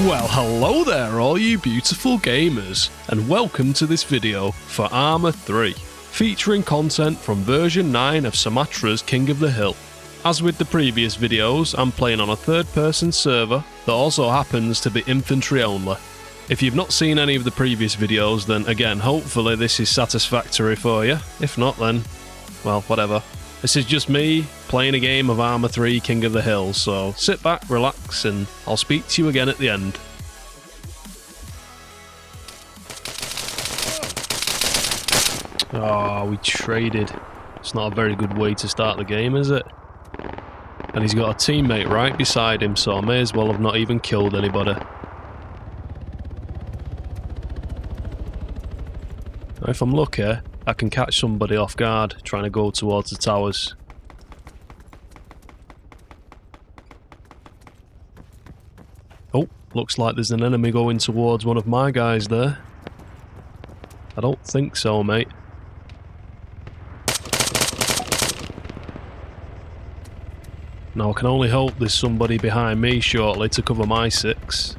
Well, hello there all you beautiful gamers, and welcome to this video for Arma 3, featuring content from version 9 of Sumatra's King of the Hill. As with the previous videos, I'm playing on a third-person server that also happens to be infantry only. If you've not seen any of the previous videos, then again, hopefully this is satisfactory for you. If not, then, well, whatever. This is just me playing a game of Arma 3 King of the Hill, so sit back, relax, and I'll speak to you again at the end. Oh, we traded. It's not a very good way to start the game, is it? And he's got a teammate right beside him, so I may as well have not even killed anybody. If I'm lucky, I can catch somebody off guard trying to go towards the towers. Oh, looks like there's an enemy going towards one of my guys there. I don't think so, mate. Now I can only hope there's somebody behind me shortly to cover my 6.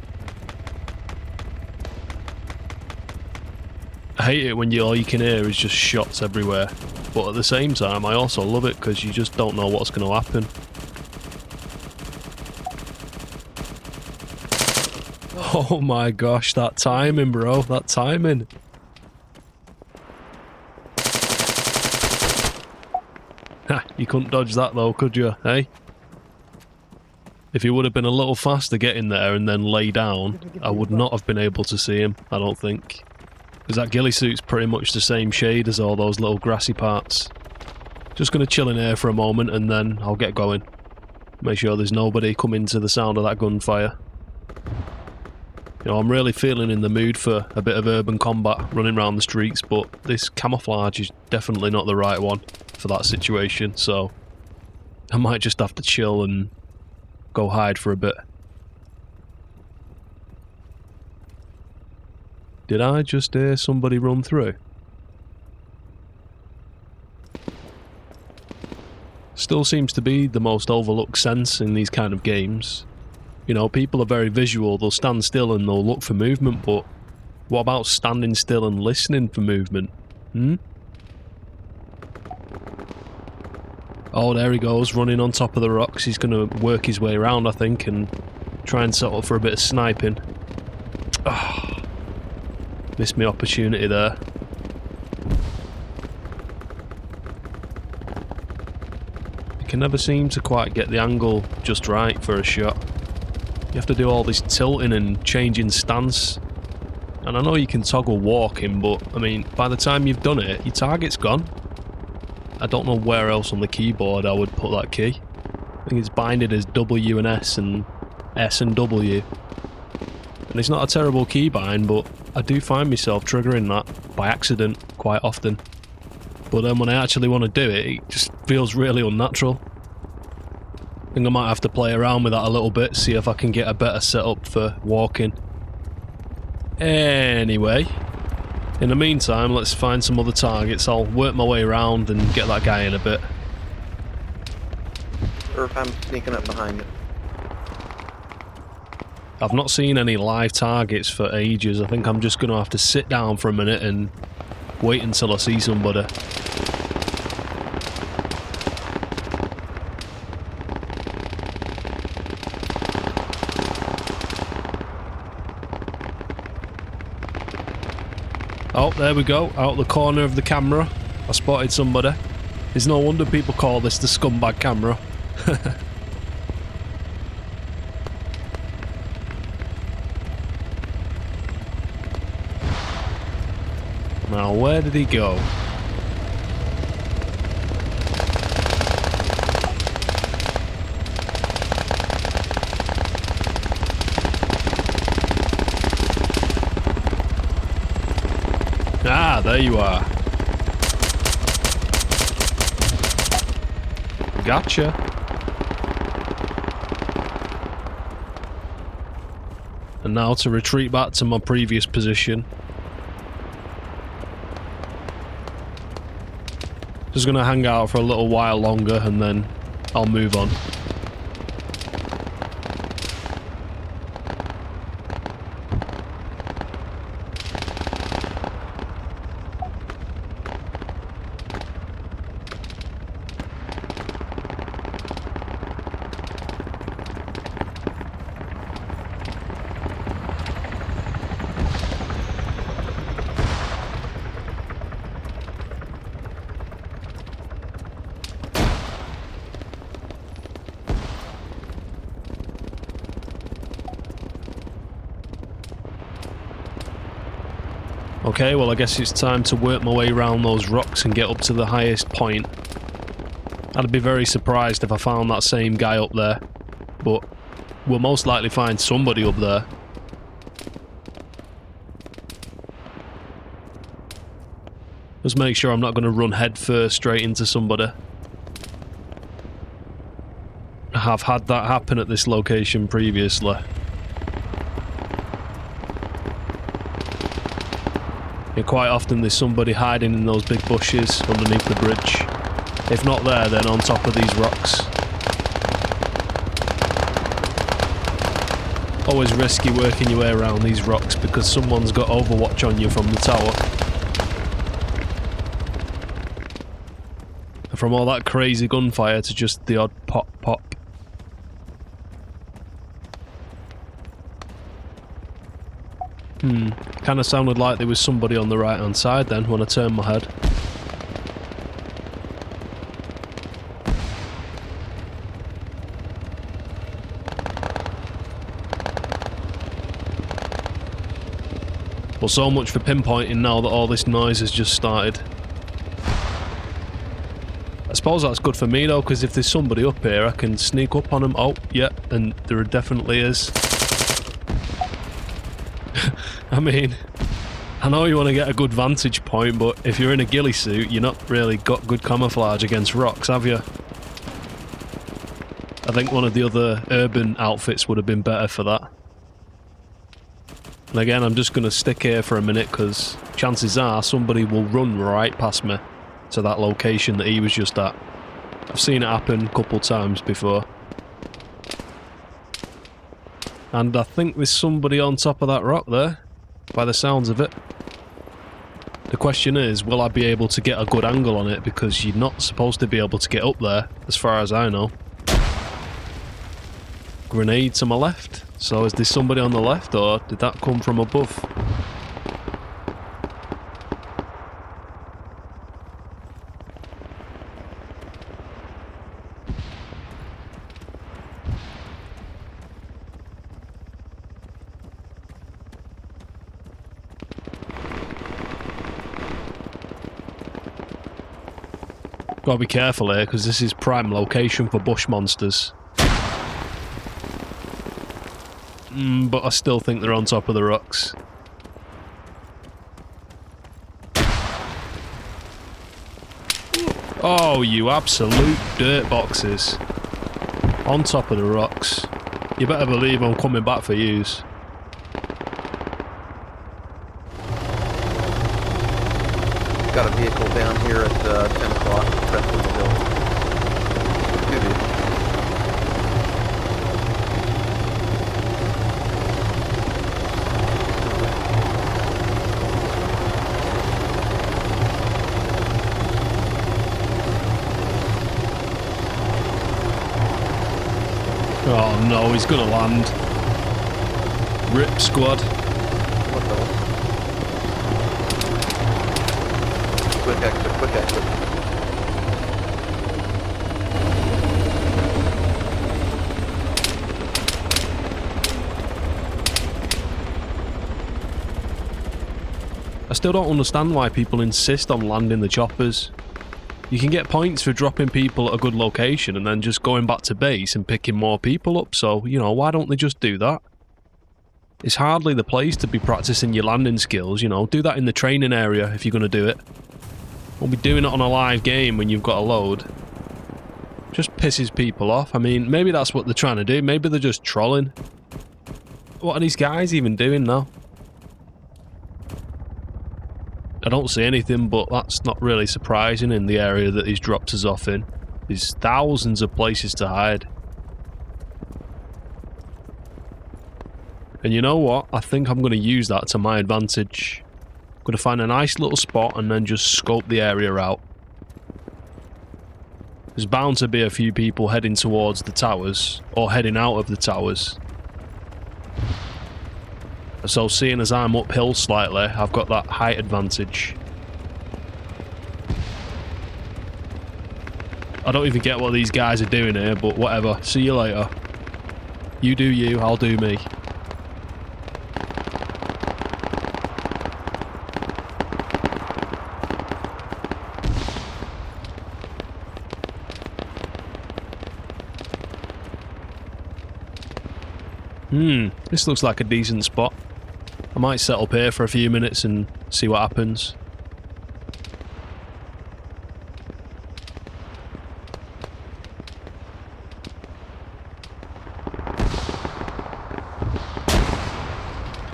I hate it when all you can hear is just shots everywhere, but at the same time I also love it because you just don't know what's going to happen. Oh my gosh, that timing, bro, that timing. Ha, you couldn't dodge that though, could you, eh? If he would have been a little faster getting there and then lay down, I would not have been able to see him, I don't think. Because that ghillie suit's pretty much the same shade as all those little grassy parts. Just going to chill in here for a moment and then I'll get going. Make sure there's nobody coming to the sound of that gunfire. You know, I'm really feeling in the mood for a bit of urban combat running around the streets, but this camouflage is definitely not the right one for that situation, so I might just have to chill and go hide for a bit. Did I just hear somebody run through? Still seems to be the most overlooked sense in these kind of games. You know, people are very visual, they'll stand still and they'll look for movement, but what about standing still and listening for movement? Oh, there he goes, running on top of the rocks. He's going to work his way around, I think, and try and set up for a bit of sniping. Oh. Missed my opportunity there. You can never seem to quite get the angle just right for a shot. You have to do all this tilting and changing stance. And I know you can toggle walking, but I mean, by the time you've done it, your target's gone. I don't know where else on the keyboard I would put that key. I think it's binded as W and S and S and W. And it's not a terrible keybind, but I do find myself triggering that by accident quite often. But then when I actually want to do it, it just feels really unnatural. I think I might have to play around with that a little bit, see if I can get a better setup for walking. Anyway, in the meantime, let's find some other targets. I'll work my way around and get that guy in a bit. Or if I'm sneaking up behind it. I've not seen any live targets for ages. I think I'm just going to have to sit down for a minute and wait until I see somebody. Oh, there we go, out the corner of the camera. I spotted somebody. It's no wonder people call this the scumbag camera. Now, where did he go? Ah, there you are. Gotcha. And now to retreat back to my previous position. Just gonna hang out for a little while longer and then I'll move on. Okay, well I guess it's time to work my way around those rocks and get up to the highest point. I'd be very surprised if I found that same guy up there, but we'll most likely find somebody up there. Just make sure I'm not going to run head first straight into somebody. I have had that happen at this location previously. Yeah, quite often there's somebody hiding in those big bushes underneath the bridge. If not there, then on top of these rocks. Always risky working your way around these rocks because someone's got overwatch on you from the tower. And from all that crazy gunfire to just the odd pop pop. Kind of sounded like there was somebody on the right hand side then when I turned my head. Well, so much for pinpointing now that all this noise has just started. I suppose that's good for me though, because if there's somebody up here I can sneak up on them. Oh, yeah, and there definitely is. I mean, I know you want to get a good vantage point, but if you're in a ghillie suit, you're not really got good camouflage against rocks, have you? I think one of the other urban outfits would have been better for that. And again, I'm just going to stick here for a minute, because chances are somebody will run right past me to that location that he was just at. I've seen it happen a couple times before. And I think there's somebody on top of that rock there, by the sounds of it. The question is, will I be able to get a good angle on it, because you're not supposed to be able to get up there, as far as I know. Grenade to my left. So is there somebody on the left, or did that come from above? Gotta be careful here, because this is prime location for bush monsters. But I still think they're on top of the rocks. Oh, you absolute dirt boxes. On top of the rocks. You better believe I'm coming back for yous. Got a vehicle down here at 10 o'clock, crest of the hill. Two vehicles. Oh no, he's gonna land. Rip squad. What the? Quick exit, quick exit. I still don't understand why people insist on landing the choppers. You can get points for dropping people at a good location and then just going back to base and picking more people up, so, you know, why don't they just do that? It's hardly the place to be practicing your landing skills, you know, do that in the training area if you're going to do it. Don't be doing it on a live game when you've got a load. Just pisses people off. I mean, maybe that's what they're trying to do, maybe they're just trolling. What are these guys even doing now? I don't see anything, but that's not really surprising in the area that he's dropped us off in. There's thousands of places to hide. And you know what? I think I'm going to use that to my advantage. I'm going to find a nice little spot and then just scope the area out. There's bound to be a few people heading towards the towers, or heading out of the towers. So seeing as I'm uphill slightly, I've got that height advantage. I don't even get what these guys are doing here, but whatever. See you later. You do you, I'll do me. This looks like a decent spot. I might set up here for a few minutes and see what happens.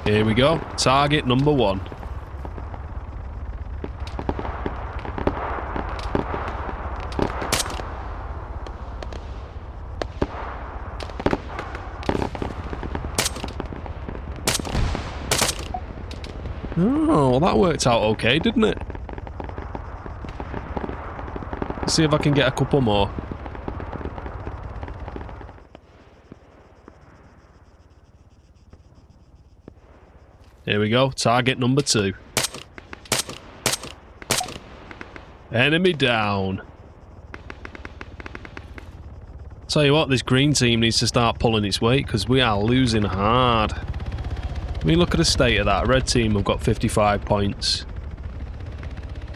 Here we go. Target number 1. Oh, well that worked out okay, didn't it? Let's see if I can get a couple more. Here we go, target number 2. Enemy down. Tell you what, this green team needs to start pulling its weight because we are losing hard. I mean, look at the state of that. Red team have got 55 points.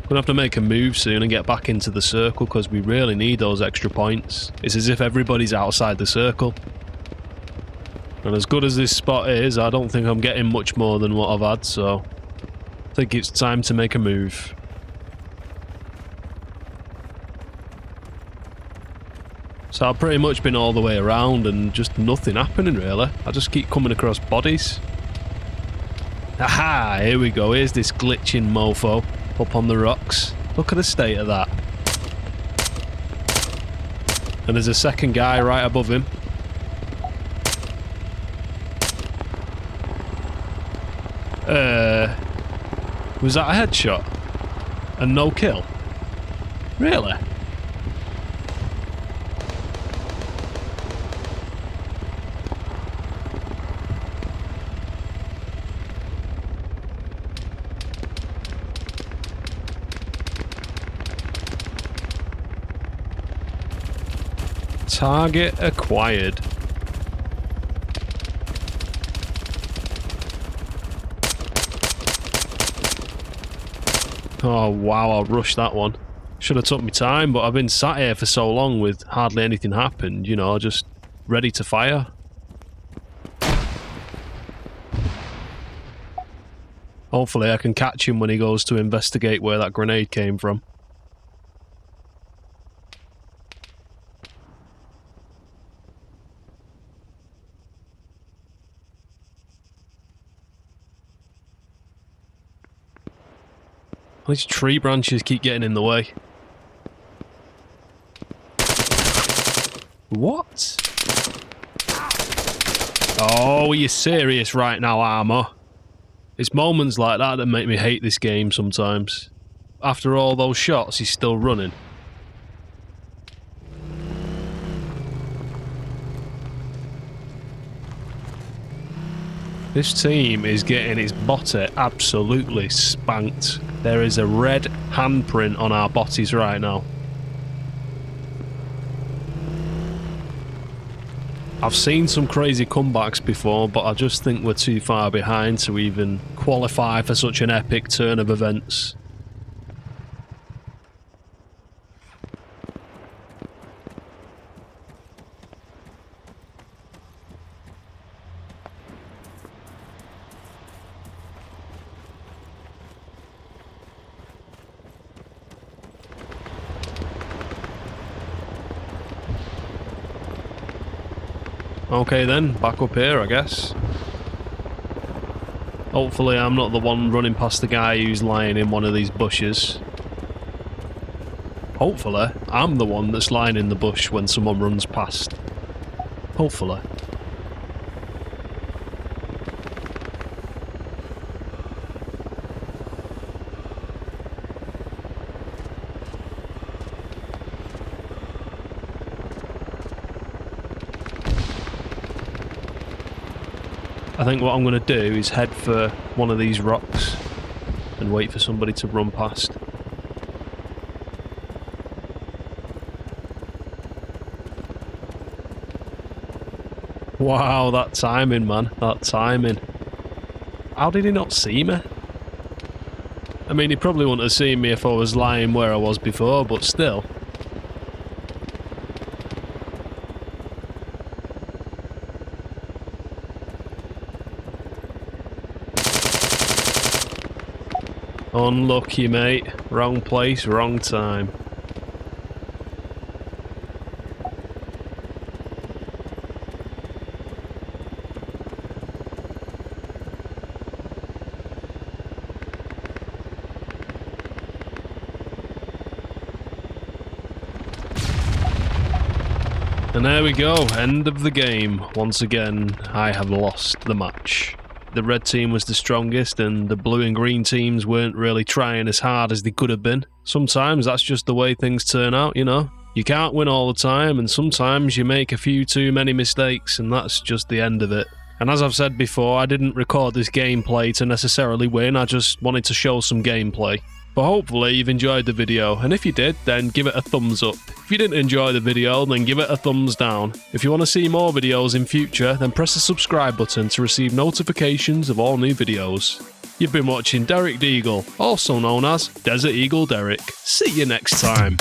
Gonna have to make a move soon and get back into the circle because we really need those extra points. It's as if everybody's outside the circle. And as good as this spot is, I don't think I'm getting much more than what I've had, so I think it's time to make a move. So I've pretty much been all the way around and just nothing happening really. I just keep coming across bodies. Aha! Here we go. Here's this glitching mofo up on the rocks. Look at the state of that. And there's a second guy right above him. Was that a headshot? And no kill? Really? Target acquired. Oh wow, I rushed that one. Should have took my time, but I've been sat here for so long with hardly anything happened, you know, just ready to fire. Hopefully I can catch him when he goes to investigate where that grenade came from. These tree branches keep getting in the way. What? Oh, are you serious right now, Arma? It's moments like that that make me hate this game sometimes. After all those shots, he's still running. This team is getting its botty absolutely spanked. There is a red handprint on our botties right now. I've seen some crazy comebacks before, but I just think we're too far behind to even qualify for such an epic turn of events. Okay then, back up here I guess. Hopefully I'm not the one running past the guy who's lying in one of these bushes. Hopefully I'm the one that's lying in the bush when someone runs past. Hopefully. I think what I'm going to do is head for one of these rocks and wait for somebody to run past. Wow, that timing, man. That timing. How did he not see me? I mean, he probably wouldn't have seen me if I was lying where I was before, but still. Unlucky, mate. Wrong place, wrong time. And there we go, end of the game. Once again, I have lost the match. The red team was the strongest and the blue and green teams weren't really trying as hard as they could have been. Sometimes that's just the way things turn out, you know. You can't win all the time, and sometimes you make a few too many mistakes, and that's just the end of it. And as I've said before, I didn't record this gameplay to necessarily win, I just wanted to show some gameplay. But hopefully you've enjoyed the video, and if you did, then give it a thumbs up. If you didn't enjoy the video, then give it a thumbs down. If you want to see more videos in future, then press the subscribe button to receive notifications of all new videos. You've been watching Derek Deagle, also known as Desert Eagle Derek. See you next time.